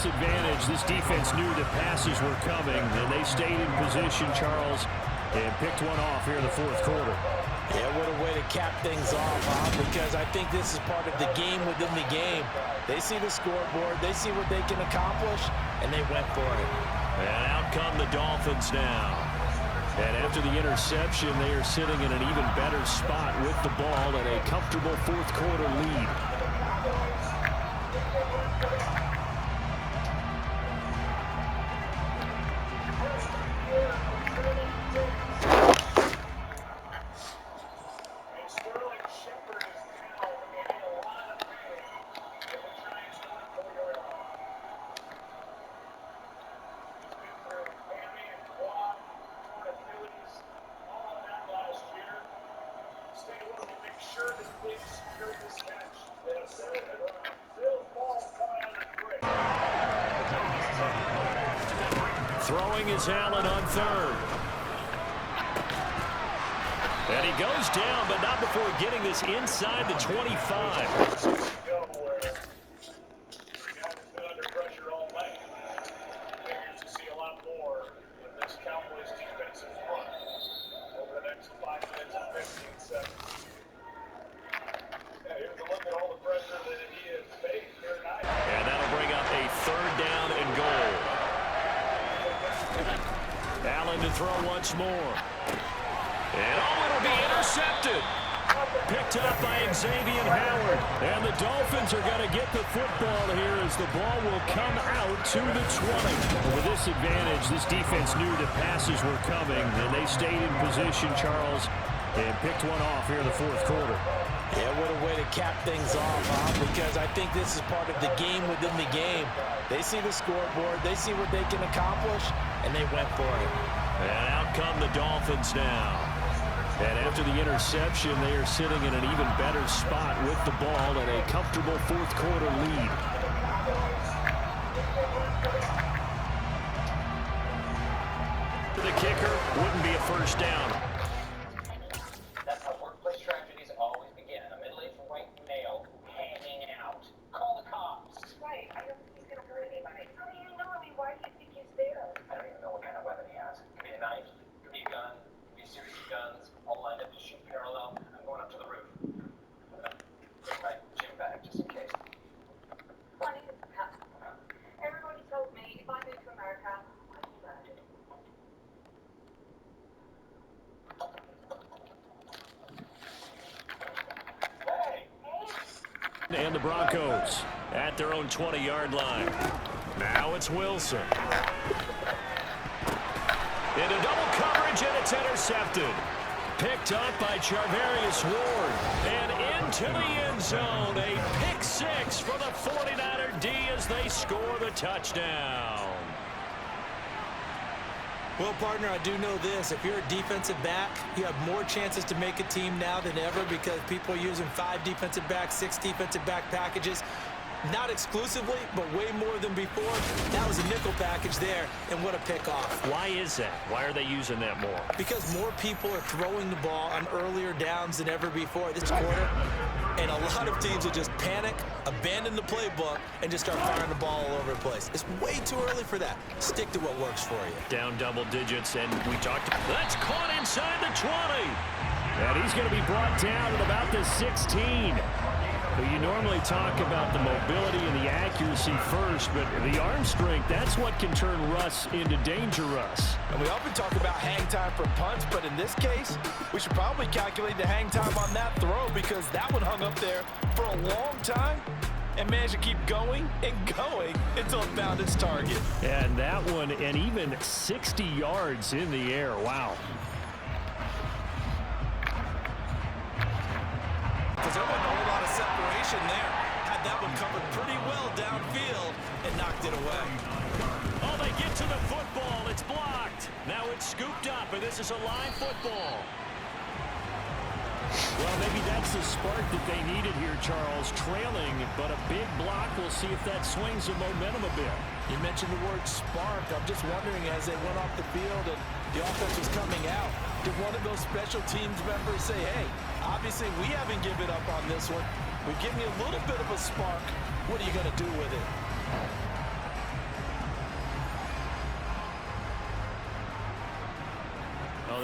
this advantage, this defense knew that passes were coming, and they stayed in position, Charles, and picked one off here in the fourth quarter. Yeah, what a way to cap things off, huh? Because I think this is part of the game within the game. They see the scoreboard, they see what they can accomplish, and they went for it. And out come the Dolphins now. And after the interception, they are sitting in an even better spot with the ball and a comfortable fourth quarter lead. Throwing is Allen on third. And he goes down, but not before getting this inside the 25. And that'll bring up a third down and goal. Allen to throw once more. And it'll be intercepted. Picked up by Xavier Howard. And the Dolphins are going to get the football here as the ball will come out to the 20. With this advantage, this defense knew that passes were coming, and they stayed in position, Charles, and picked one off here in the fourth quarter. Yeah, what a way to cap things off, huh? Because I think this is part of the game within the game. They see the scoreboard, they see what they can accomplish, and they went for it. And out come the Dolphins now. And after the interception, they are sitting in an even better spot with the ball and a comfortable fourth quarter lead. The kicker wouldn't be a first down. That's how workplace tragedies always begin. A middle-aged white male hanging out. Call the cops. Right. I don't think he's going to hurt anybody. How do you know? I mean, why do you think he's there? I don't even know what kind of weapon he has. Could be a knife, could be a gun, could be a series of guns, all lined up to shoot parallel. I'm going up to the roof. Bring my gym bag just in case. Funny, everybody told me if I moved to America, I'd be murdered. And the Broncos at their own 20-yard line. Now it's Wilson. Into double coverage, and it's intercepted. Picked up by Charvarius Ward. And into the end zone. A pick six for the 49er D as they score the touchdown. Well, partner, I do know this. If you're a defensive back, you have more chances to make a team now than ever because people are using 5 defensive backs, 6 defensive back packages. Not exclusively, but way more than before. That was a nickel package there, and what a pickoff. Why is that? Why are they using that more? Because more people are throwing the ball on earlier downs than ever before this quarter, and a lot of teams will just panic, abandon the playbook, and just start firing the ball all over the place. It's way too early for that. Stick to what works for you. Down double digits, and we talked. That's caught inside the 20. And he's going to be brought down at about the 16. But you normally talk about the mobility and the accuracy first, but the arm strength, that's what can turn Russ into Danger Russ. And we often talk about hang time for punts, but in this case, we should probably calculate the hang time on that throw because that one hung up there for a long time and managed to keep going and going until it found its target. And that one, and even 60 yards in the air. Wow. Because there wasn't a whole lot of separation there. Had that one covered pretty well downfield and knocked it away. Oh, they get to the football. It's blocked. Now it's scooped up, and this is a line football. Well, maybe that's the spark that they needed here, Charles. Trailing, but a big block. We'll see if that swings the momentum a bit. You mentioned the word spark. I'm just wondering, as they went off the field and the offense was coming out, did one of those special teams members say, hey, obviously we haven't given up on this one. We've given you a little bit of a spark. What are you going to do with it?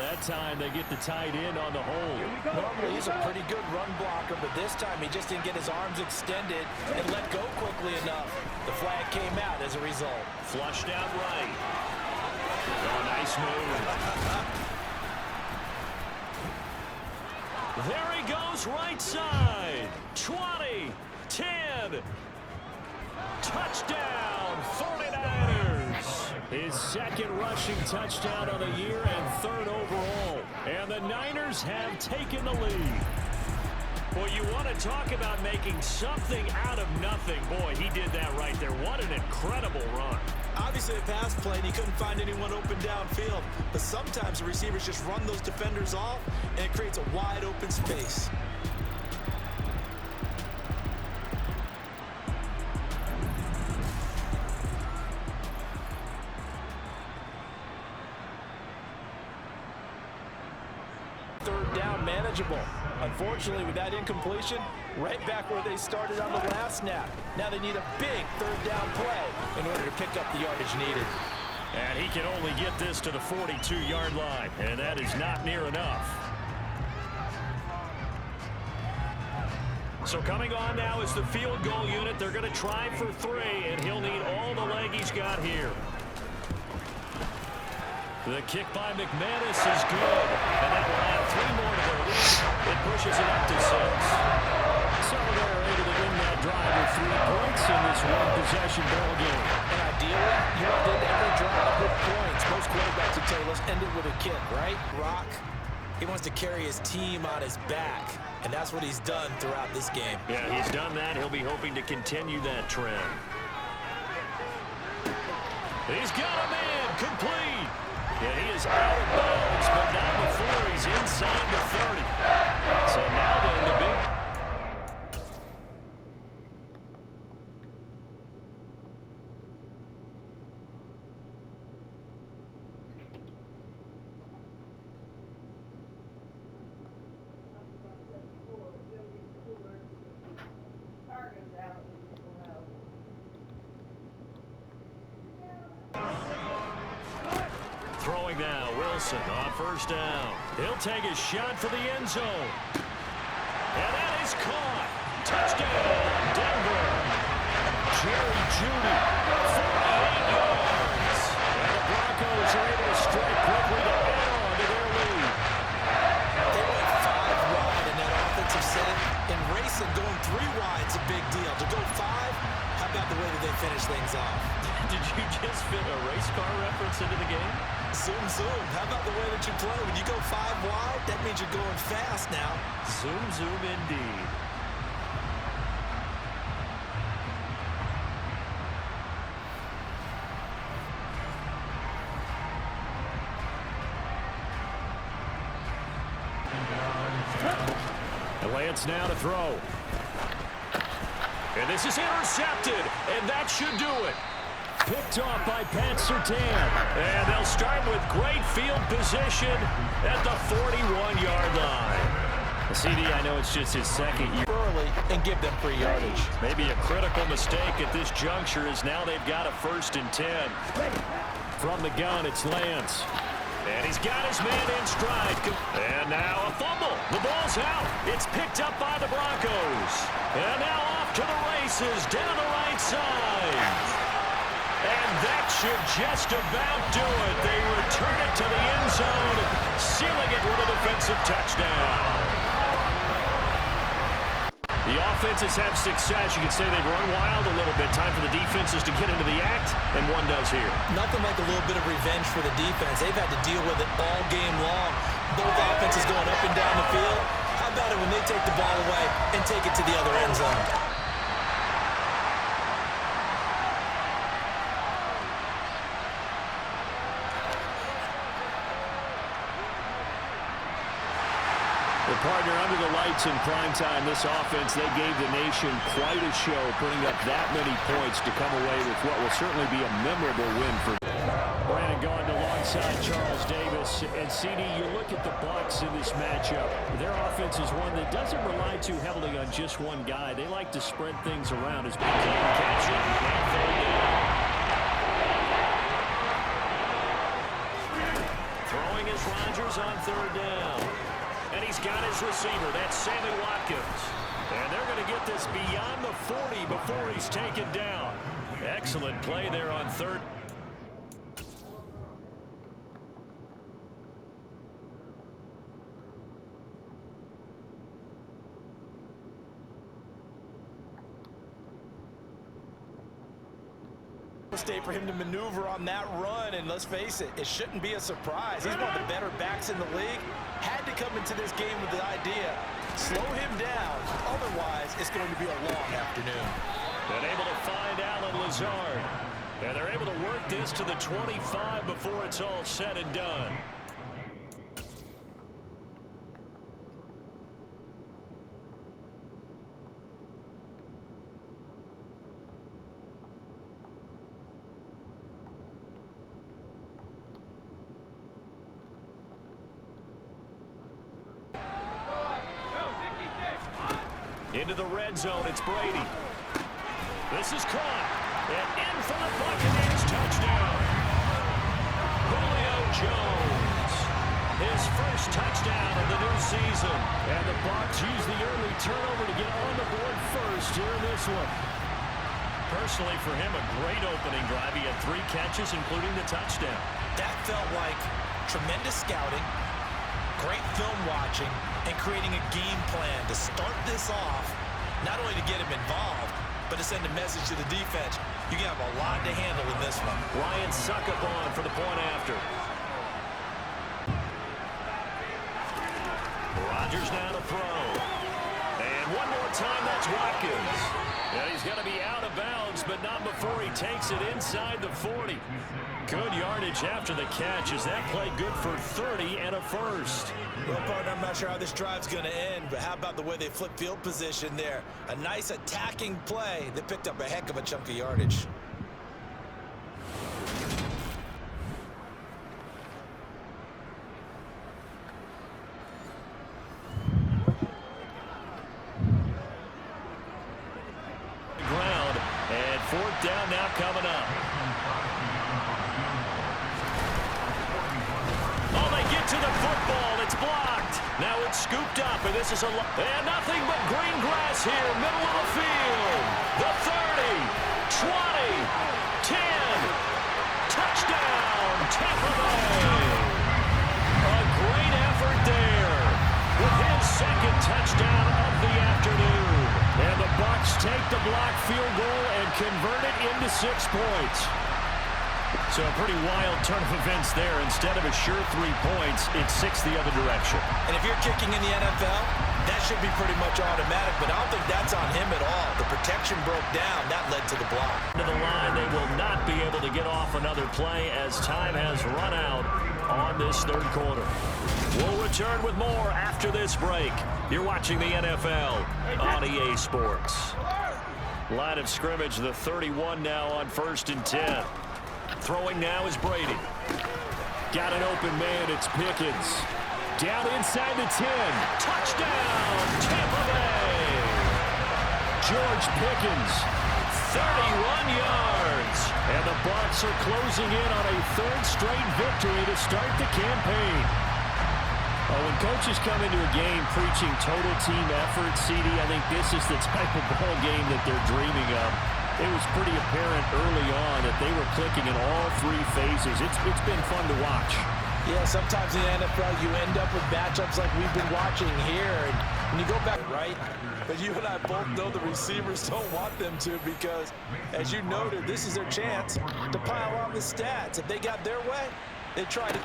that time they get the tight end on the hold. Normally he's a pretty good run blocker, but this time he just didn't get his arms extended and let go quickly enough. The flag came out as a result. Flushed out right. Oh, nice move. There he goes, right side. 20, 10. Touchdown, 49ers. His second rushing touchdown of the year and third overall. And the Niners have taken the lead. Well, you want to talk about making something out of nothing. Boy, he did that right there. What an incredible run. Obviously, a pass play, and he couldn't find anyone open downfield. But sometimes the receivers just run those defenders off, and it creates a wide open space. Third down manageable. Unfortunately, with that incompletion, right back where they started on the last snap. Now they need a big third down play in order to pick up the yardage needed. And he can only get this to the 42-yard line, and that is not near enough. So coming on now is the field goal unit. They're going to try for 3, and he'll need all the leg he's got here. The kick by McManus is good, and that will add 3 more to their lead. It pushes it up to 6. So they're able to win that drive with 3 points in this one-possession ball game. And ideally, you want to end every drive with points. Most quarterbacks would tell you, let's end it with a kick, right? Rock, he wants to carry his team on his back, and that's what he's done throughout this game. Yeah, he's done that. He'll be hoping to continue that trend. He's got a man complete. Yeah, he is out of bounds, but not before he's inside the 30. So now then the big... Throwing now, Wilson on first down. He'll take a shot for the end zone. And that is caught. Touchdown, Denver. Jerry Jeudy, 48 yards. And the Broncos are able to strike quickly to add on to their lead. They went 5 wide in that offensive set, and racing going 3 wide is a big deal. To go 5, how about the way that they finish things off? Did you just fit a race car reference into the game? Zoom, zoom. How about the way that you play? When you go 5 wide, that means you're going fast now. Zoom, zoom indeed. And Lance now to throw. And this is intercepted, and that should do it. Picked off by Pat Surtain. And they'll start with great field position at the 41-yard line. CD, I know it's just his second year. Early and give them free yardage. Maybe a critical mistake at this juncture is now they've got a 1st and 10. From the gun, it's Lance. And he's got his man in stride. And now a fumble. The ball's out. It's picked up by the Broncos. And now off to the races down the right side. And that should just about do it. They return it to the end zone, sealing it with a defensive touchdown. The offenses have success. You can say they've run wild a little bit. Time for the defenses to get into the act, and one does here. Nothing like a little bit of revenge for the defense. They've had to deal with it all game long. Both offenses going up and down the field. How about it when they take the ball away and take it to the other end zone? Partner, under the lights in primetime, this offense, they gave the nation quite a show, putting up that many points to come away with what will certainly be a memorable win for Brandon Gaudin alongside Charles Davis. And CD, you look at the Bucs in this matchup. Their offense is one that doesn't rely too heavily on just one guy. They like to spread things around as big game catch it and fall down. Throwing is Rodgers. Chargers on 3rd down. And he's got his receiver. That's Sammy Watkins. And they're going to get this beyond the 40 before he's taken down. Excellent play there on 3rd. State for him to maneuver on that run, and let's face it, it shouldn't be a surprise. He's one of the better backs in the league. Had to come into this game with the idea, slow him down, otherwise it's going to be a long afternoon. And able to find Alan Lazard. And they're able to work this to the 25 before it's all said and done. Into the red zone, it's Brady. This is caught. And in for the Buccaneers touchdown. Julio Jones. His first touchdown of the new season. And the Bucs use the early turnover to get on the board first here in this one. Personally, for him, a great opening drive. He had 3 catches, including the touchdown. That felt like tremendous scouting, great film watching, and creating a game plan to start this off, not only to get him involved, but to send a message to the defense. You have a lot to handle in this one. Ryan Succop for the point after. Rodgers now to throw. And one more time, that's Watkins. And he's going to be out of bounds, but not before he takes it inside the 40. Good yardage after the catch as that play good for 30 and a first. Well, partner, I'm not sure how this drive's going to end, but how about the way they flip field position there? A nice attacking play that picked up a heck of a chunk of yardage. Ground, and 4th down now coming up. To the football, it's blocked. Now it's scooped up, and this is and nothing but green grass here, middle of the field. The 30, 20, 10, touchdown, Tampa Bay. A great effort there with his 2nd touchdown of the afternoon. And the Bucs take the block field goal and convert it into 6 points. So a pretty wild turn of events there. Instead of a sure 3 points, it's 6 the other direction. And if you're kicking in the NFL, that should be pretty much automatic, but I don't think that's on him at all. The protection broke down. That led to the block. To the line, they will not be able to get off another play as time has run out on this 3rd quarter. We'll return with more after this break. You're watching the NFL on EA Sports. Line of scrimmage, the 31 now on 1st and 10. Throwing now is Brady. Got an open man, it's Pickens. Down inside the 10. Touchdown, Tampa Bay. George Pickens, 31 yards. And the Bucs are closing in on a 3rd straight victory to start the campaign. When coaches come into a game preaching total team effort, CD, I think this is the type of ball game that they're dreaming of. It was pretty apparent early on that they were clicking in all 3 phases. It's been fun to watch. Yeah, sometimes in the NFL you end up with matchups like we've been watching here. And when you go back, right? But you and I both know the receivers don't want them to because, as you noted, this is their chance to pile on the stats. If they got their way, they try to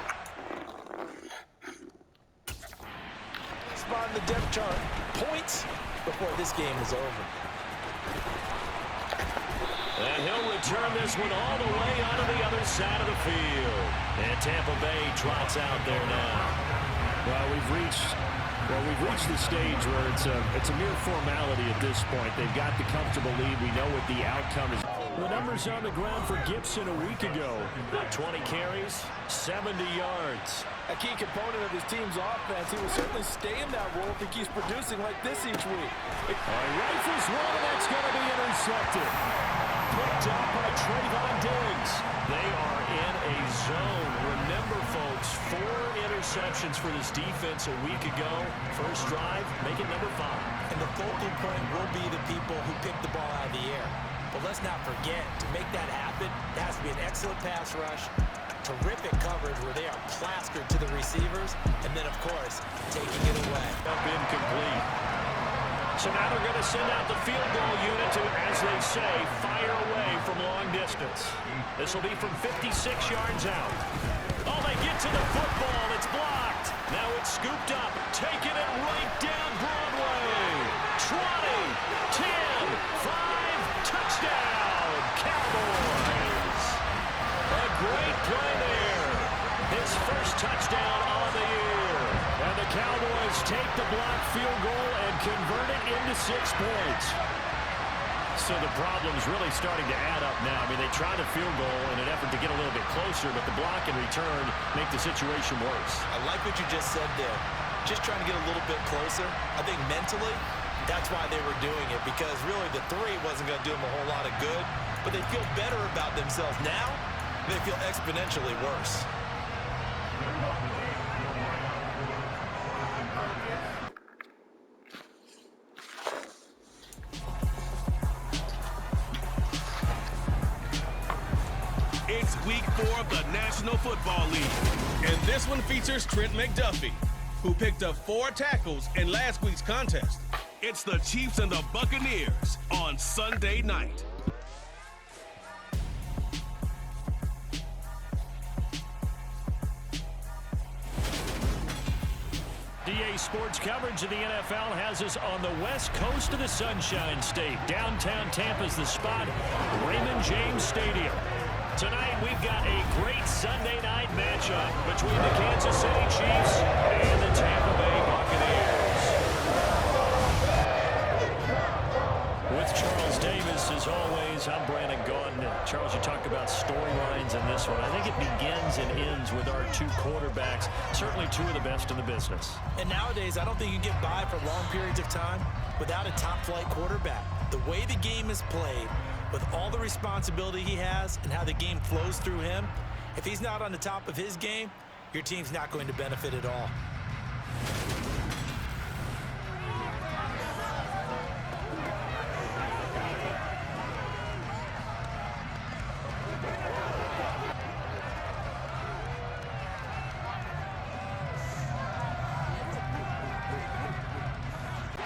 spot in the depth chart points before this game is over. And he'll return this one all the way onto the other side of the field. And Tampa Bay trots out there now. Well, we've reached the stage where it's a mere formality at this point. They've got the comfortable lead. We know what the outcome is. The numbers on the ground for Gibson a week ago. 20 carries, 70 yards. A key component of his team's offense. He will certainly stay in that role if he keeps producing like this each week. Rifles one, and that's going to be intercepted. Picked up by Trayvon Diggs. They are in a zone. Remember, folks, 4 interceptions. interceptions for this defense a week ago. First drive, make it number 5. And the focal point will be the people who pick the ball out of the air. But let's not forget, to make that happen, it has to be an excellent pass rush, terrific coverage where they are plastered to the receivers, and then, of course, taking it away. Up incomplete. So now they're going to send out the field goal unit to, as they say, fire away from long distance. This will be from 56 yards out. Oh, they get to the football. It's blocked. Now it's scooped up, taking it right down Broadway. 20, 10, 5, touchdown, Cowboys. A great play there. His first touchdown on the year. And the Cowboys take the blocked field goal and convert it into 6 points. So the problem's really starting to add up now. I mean, they tried a field goal in an effort to get a little bit closer, but the block and return make the situation worse. I like what you just said there. Just trying to get a little bit closer. I think mentally, that's why they were doing it, because really the 3 wasn't going to do them a whole lot of good, but they feel better about themselves now. They feel exponentially worse. It's week 4 of the National Football League, and this one features Trent McDuffie, who picked up 4 tackles in last week's contest. It's the Chiefs and the Buccaneers on Sunday night. DA Sports coverage of the NFL has us on the west coast of the Sunshine State. Downtown Tampa's the spot, Raymond James Stadium. Tonight, we've got a great Sunday night matchup between the Kansas City Chiefs and the Tampa Bay Buccaneers. With Charles Davis, as always, I'm Brandon Gaudin. Charles, you talk about storylines in this one. I think it begins and ends with our 2 quarterbacks, certainly 2 of the best in the business. And nowadays, I don't think you can get by for long periods of time without a top-flight quarterback. The way the game is played, with all the responsibility he has and how the game flows through him, if he's not on the top of his game, your team's not going to benefit at all.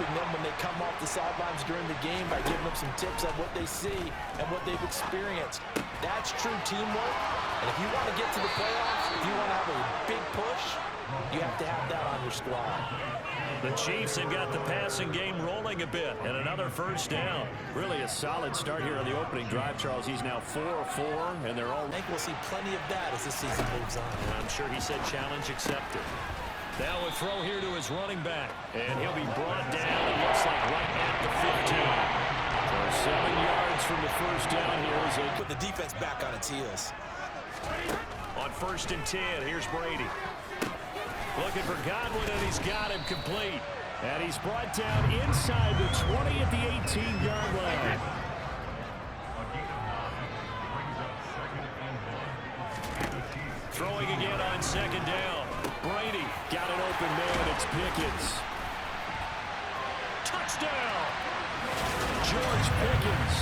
Them when they come off the sidelines during the game by giving them some tips on what they see and what they've experienced. That's true teamwork. And if you want to get to the playoffs, if you want to have a big push, you have to have that on your squad. The Chiefs have got the passing game rolling a bit, and another first down. Really a solid start here on the opening drive, Charles. He's now 4-4, and they're all... I think we'll see plenty of that as the season moves on. And I'm sure he said challenge accepted. Now a throw here to his running back, and he'll be brought down, it looks like right at the 15. So 7 yards from the first down here as they put the defense back on its heels. On 1st and 10, here's Brady. Looking for Godwin, and he's got him complete. And he's brought down inside the 20 at the 18-yard line. Throwing again on 2nd down. Brady got an open man. It's Pickens. Touchdown! George Pickens.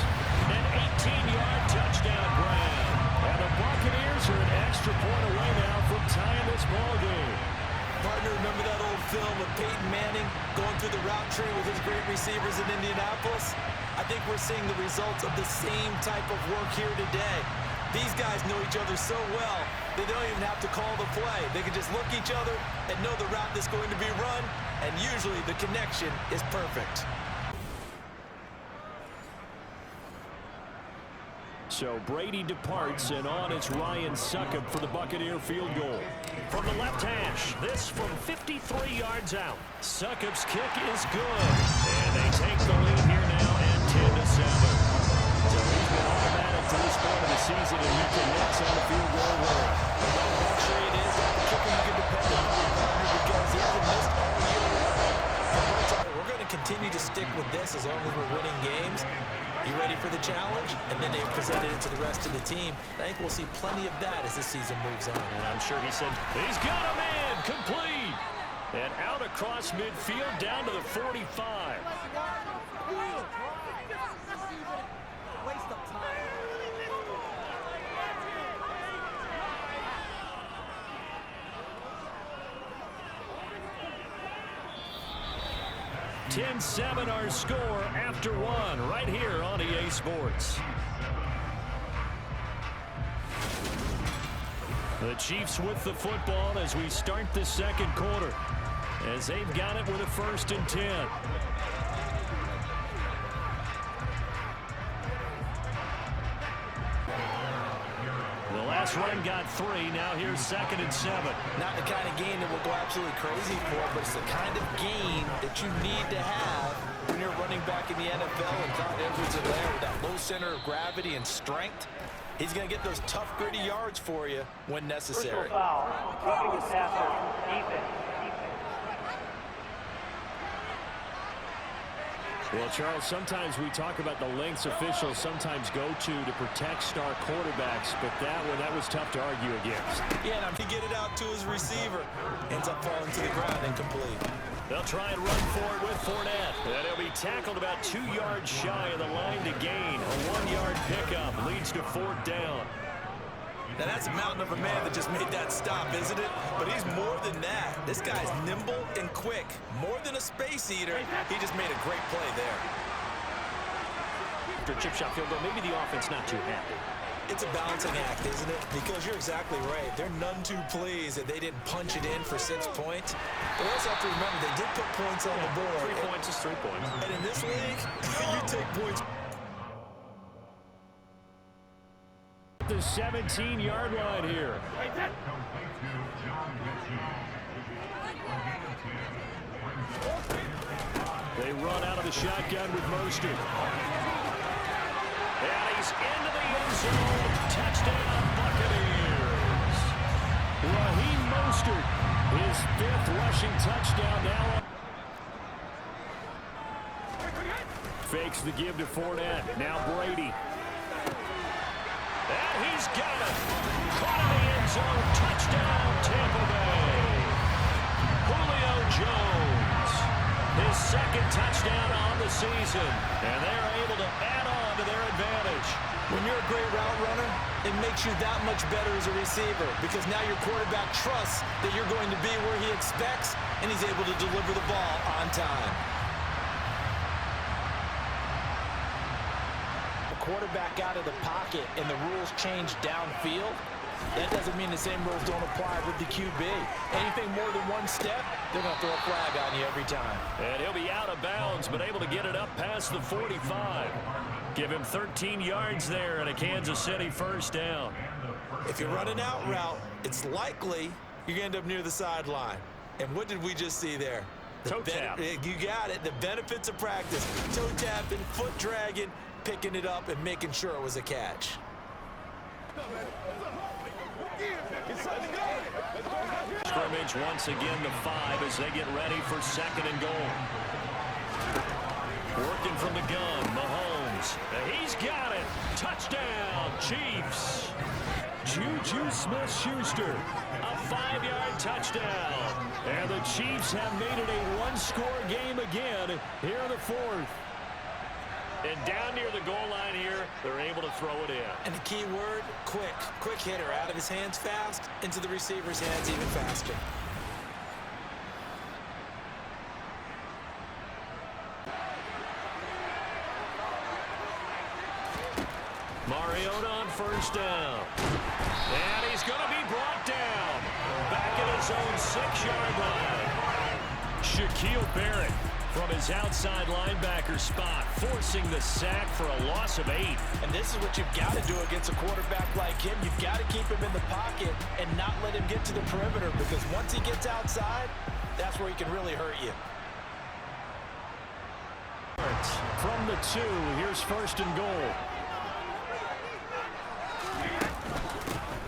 An 18-yard touchdown grab. And the Buccaneers are an extra point away now from tying this ball game. Partner, remember that old film of Peyton Manning going through the route tree with his great receivers in Indianapolis? I think we're seeing the results of the same type of work here today. These guys know each other so well, they don't even have to call the play. They can just look each other and know the route that's going to be run, and usually the connection is perfect. So Brady departs, and on it's Ryan Succop for the Buccaneer field goal. From the left hash, this from 53 yards out. Succop's kick is good, and they take the lead here now at 10-7. So he's been automatic to this point of the season, and he connects on the field goal run. And what a luxury it is that the kicker you can depend on your partner because he hasn't missed all year. We're going to continue to stick with this as long as we're winning games. You ready ready for the challenge, and then they present it to the rest of the team. I think we'll see plenty of that as the season moves on. And I'm sure he said, he's got a man, complete. And out across midfield, down to the 45. Waste of time. 10-7 our score after one right here on EA Sports. The Chiefs with the football as we start the second quarter, as they've got it with a 1st and 10. The last run got 3. Now here's 2nd and 7. Not the kind of gain that we'll go absolutely crazy for, but it's the kind of gain that you need to have when you're running back in the NFL. And Clyde Edwards-Helaire with that low center of gravity and strength, he's going to get those tough, gritty yards for you when necessary. Foul. Roughing the passer. Defense. Well, Charles, sometimes we talk about the lengths officials sometimes go to protect star quarterbacks, but that was tough to argue against. Yeah, and he get it out to his receiver. Ends up falling to the ground incomplete. They'll try and run for it with Fournette. And he'll be tackled about 2 yards shy of the line to gain. A 1-yard pickup leads to 4th down. Now, that's a mountain of a man that just made that stop, isn't it? But he's more than that. This guy's nimble and quick. More than a space eater. He just made a great play there. After a chip shot field goal, maybe the offense not too happy. It's a balancing act, isn't it? Because you're exactly right. They're none too pleased that they didn't punch it in for 6 points. But also have to remember, they did put points on the board. 3 points is 3 points. And in this league, you take points. The 17-yard line here. They run out of the shotgun with Mostert. And he's into the end zone. Touchdown, Buccaneers. Raheem Mostert, his 5th rushing touchdown now. Fakes the give to Fournette. Now Brady. And he's got it. Caught in the end zone. Touchdown, Tampa Bay. Julio Jones. His 2nd touchdown on the season. And they're able to add on to their advantage. When you're a great route runner, it makes you that much better as a receiver because now your quarterback trusts that you're going to be where he expects, and he's able to deliver the ball on time. Quarterback out of the pocket and the rules change downfield, that doesn't mean the same rules don't apply with the QB. Anything more than 1 step, they're going to throw a flag on you every time. And he'll be out of bounds, but able to get it up past the 45. Give him 13 yards there and a Kansas City 1st down. If you run an out route, it's likely you're going to end up near the sideline. And what did we just see there? Toe tap. You got it. The benefits of practice. Toe tapping, foot dragging, picking it up and making sure it was a catch. Scrimmage once again to 5 as they get ready for 2nd and goal. Working from the gun, Mahomes. He's got it. Touchdown, Chiefs. Juju Smith-Schuster, a 5-yard touchdown. And the Chiefs have made it a 1-score game again here in the 4th. And down near the goal line here, they're able to throw it in. And the key word, quick. Quick hitter, out of his hands fast, into the receiver's hands even faster. Mariota on 1st down. And he's going to be brought down. Back at his own 6-yard line. Shaquille Barrett from his outside linebacker spot, forcing the sack for a loss of 8. And this is what you've got to do against a quarterback like him. You've got to keep him in the pocket and not let him get to the perimeter, because once he gets outside, that's where he can really hurt you. From the 2, here's 1st and goal.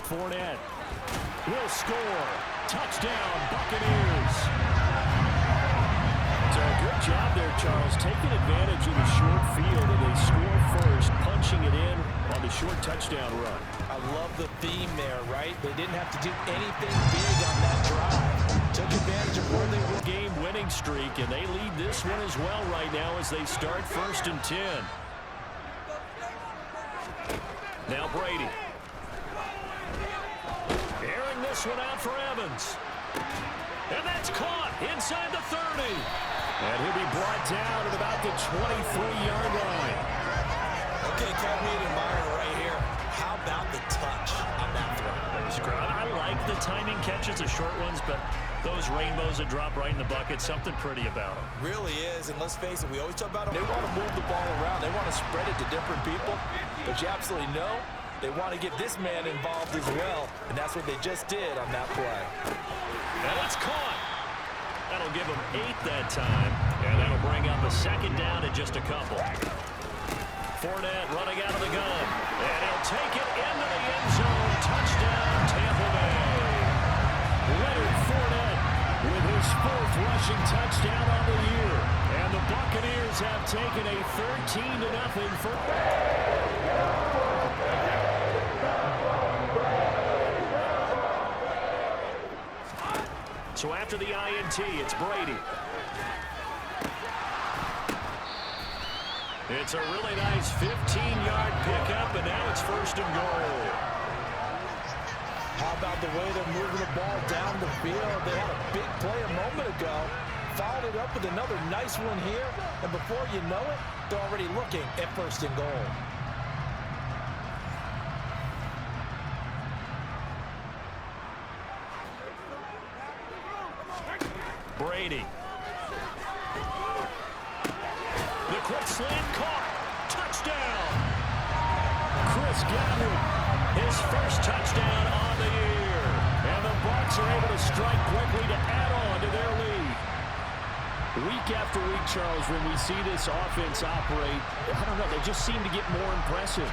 Fournette will score. Touchdown, Buccaneers. So good job there, Charles, taking advantage of the short field, and they score first, punching it in on the short touchdown run. I love the theme there, right? They didn't have to do anything big on that drive. Took advantage of where they were. Game-winning streak, and they lead this one as well right now as they start 1st and 10. Now Brady. Airing this one out for Evans. And that's caught inside the 30. And he'll be brought down at about the 23-yard line. Okay, call me an admirer right here. How about the touch on that throw? I like the timing catches, the short ones, but those rainbows that drop right in the bucket, something pretty about them. Really is, and let's face it, we always talk about them. They want to move the ball around. They want to spread it to different people, but you absolutely know they want to get this man involved as well, and that's what they just did on that play. And it's caught. That'll give them 8 that time, and that'll bring up a 2nd down and just a couple. Fournette running out of the gun, and he'll take it into the end zone. Touchdown, Tampa Bay. Leonard Fournette with his 4th rushing touchdown on the year, and the Buccaneers have taken a 13-0 So after the INT, it's Brady. It's a really nice 15-yard pickup, and now it's 1st and goal. How about the way they're moving the ball down the field? They had a big play a moment ago, followed it up with another nice one here, and before you know it, they're already looking at 1st and goal. Brady. The quick slant caught. Touchdown. Chris Godwin, his 1st touchdown on the year. And the Bucs are able to strike quickly to add on to their lead. Week after week, Charles, when we see this offense operate, I don't know, they just seem to get more impressive.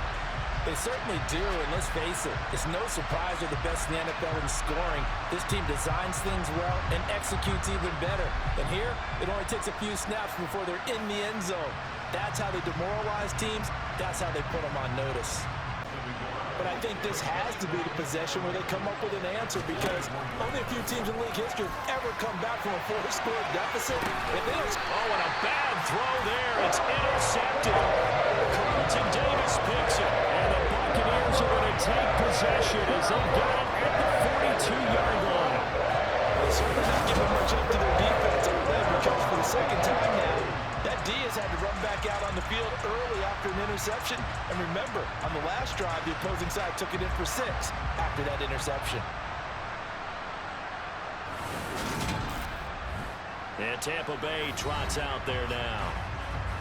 They certainly do, and let's face it, it's no surprise they're the best in the NFL in scoring. This team designs things well and executes even better. And here, it only takes a few snaps before they're in the end zone. That's how they demoralize teams. That's how they put them on notice. But I think this has to be the possession where they come up with an answer, because only a few teams in league history have ever come back from a 4-score deficit. If they don't, and a bad throw there. It's intercepted. Carlton Davis picks it. And the Buccaneers are going to take possession as they got it at the 42-yard line. They certainly not giving much up to their defense over there, because for the 2nd time now, that D has had to run back out on the field early after an interception. And remember, on the last drive, the opposing side took it in for 6 after that interception. And Tampa Bay trots out there now.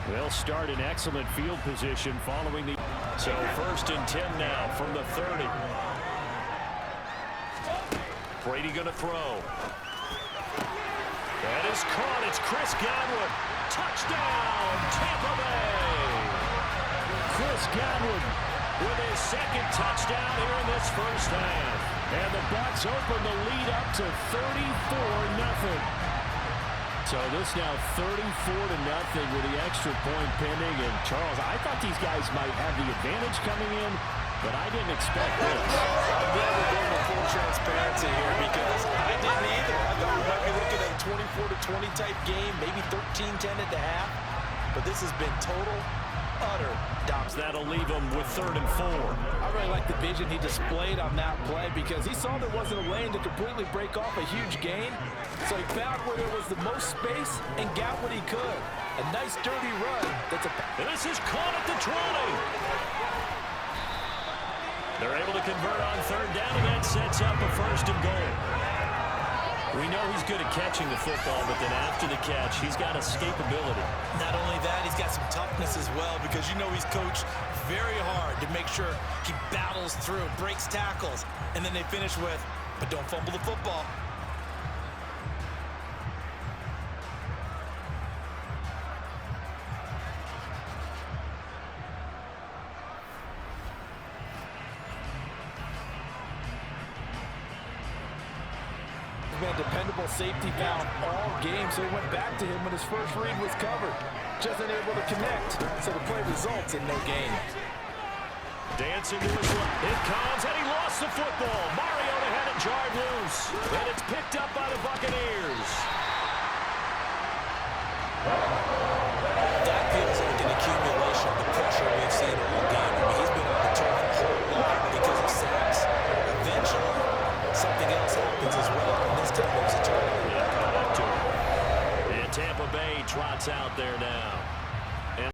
They'll start in excellent field position following the... So 1st and 10 now from the 30. Brady going to throw. That is caught. It's Chris Godwin. Touchdown, Tampa Bay. Chris Godwin with his 2nd touchdown here in this 1st half. And the Bucs open the lead up to 34-0. So this now 34-0 with the extra point pending. And Charles, I thought these guys might have the advantage coming in, but I didn't expect this. I'm glad we're going with full transparency here, because I didn't either. I thought we might be looking at a 24-20 type game, maybe 13-10 at the half. But this has been total, utter dominance. That'll leave them with 3rd and 4. I really like the vision he displayed on that play, because he saw there wasn't a lane to completely break off a huge gain. So he found where there was the most space and got what he could. A nice dirty run. And this is caught at the 20. They're able to convert on 3rd down, and that sets up a 1st and goal. We know he's good at catching the football, but then after the catch, he's got escapability. Not only that, he's got some toughness as well, because you know he's coached very hard to make sure he battles through, breaks tackles, and then they finish with, but don't fumble the football. been a dependable safety valve all game, so he went back to him when his first read was covered. Just unable to connect, so the play results in no gain. Dancing to his left. It comes, and he lost the football. Mariota had it jarred loose, and it's picked up by the Buccaneers. That feels like an accumulation of the pressure we've seen all game. I mean, he's been on the turf a whole lot because of sacks. Eventually, something else happens as well, and this time it was a turnover. Yeah, caught up to him. And Tampa Bay trots out there now.